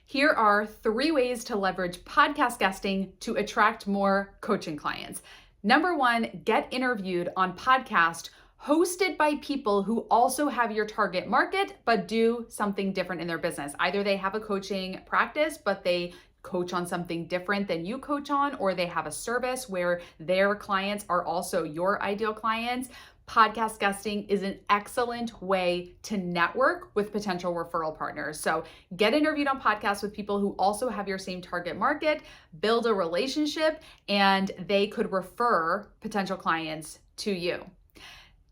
Here are 3 ways to leverage podcast guesting to attract more coaching clients. Number 1, get interviewed on podcast hosted by people who also have your target market, but do something different in their business. Either they have a coaching practice, but they coach on something different than you coach on, or they have a service where their clients are also your ideal clients. Podcast guesting is an excellent way to network with potential referral partners. So get interviewed on podcasts with people who also have your same target market, build a relationship, and they could refer potential clients to you.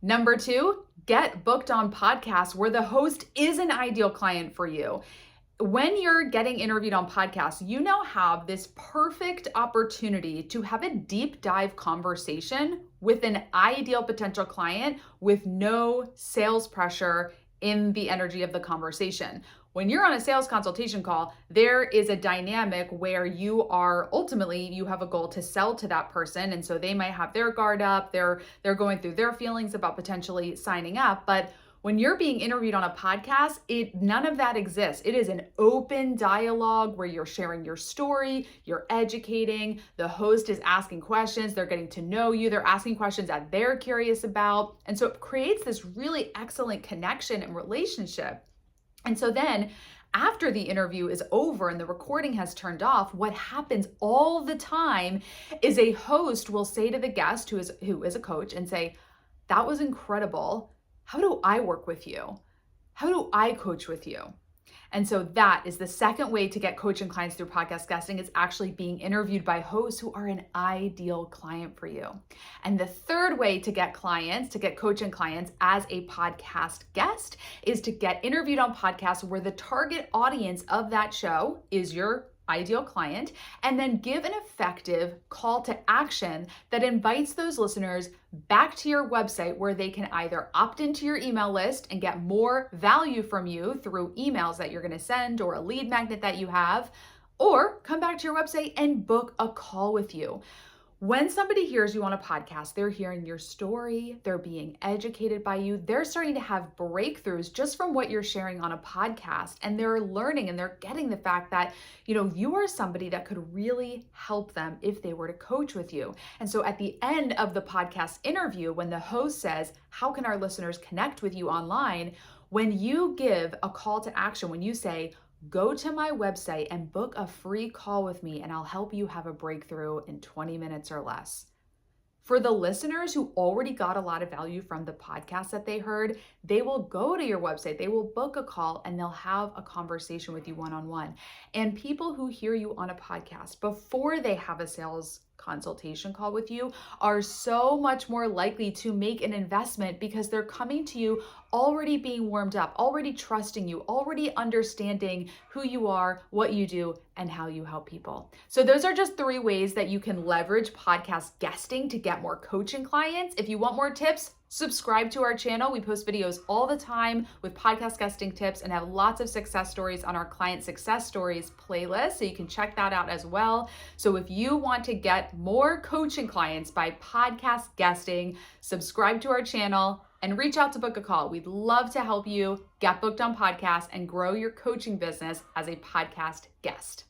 Number 2, get booked on podcasts where the host is an ideal client for you. When you're getting interviewed on podcasts, you now have this perfect opportunity to have a deep dive conversation with an ideal potential client with no sales pressure in the energy of the conversation. When you're on a sales consultation call, there is a dynamic where you have a goal to sell to that person. And so they might have their guard up, they're going through their feelings about potentially signing up. But when you're being interviewed on a podcast, none of that exists. It is an open dialogue where you're sharing your story, you're educating, the host is asking questions, they're getting to know you, they're asking questions that they're curious about. And so it creates this really excellent connection and relationship. And so then after the interview is over and the recording has turned off, what happens all the time is a host will say to the guest who is a coach and say, "That was incredible. How do I work with you? How do I coach with you?" And so that is the second way to get coaching clients through podcast guesting, is actually being interviewed by hosts who are an ideal client for you. And the third way to get coaching clients as a podcast guest, is to get interviewed on podcasts where the target audience of that show is your ideal client, and then give an effective call to action that invites those listeners back to your website, where they can either opt into your email list and get more value from you through emails that you're going to send or a lead magnet that you have, or come back to your website and book a call with you. When somebody hears you on a podcast, they're hearing your story, they're being educated by you, they're starting to have breakthroughs just from what you're sharing on a podcast, and they're learning and they're getting the fact that, you are somebody that could really help them if they were to coach with you. And so at the end of the podcast interview, when the host says, "How can our listeners connect with you online?" When you give a call to action, when you say, "Go to my website and book a free call with me, and I'll help you have a breakthrough in 20 minutes or less." For the listeners who already got a lot of value from the podcast that they heard, they will go to your website, they will book a call, and they'll have a conversation with you one-on-one. And people who hear you on a podcast before they have a sales consultation call with you are so much more likely to make an investment, because they're coming to you already being warmed up, already trusting you, already understanding who you are, what you do, and how you help people. So those are just 3 ways that you can leverage podcast guesting to get more coaching clients. If you want more tips, subscribe to our channel. We post videos all the time with podcast guesting tips and have lots of success stories on our client success stories playlist. So you can check that out as well. So if you want to get more coaching clients by podcast guesting, subscribe to our channel and reach out to book a call. We'd love to help you get booked on podcasts and grow your coaching business as a podcast guest.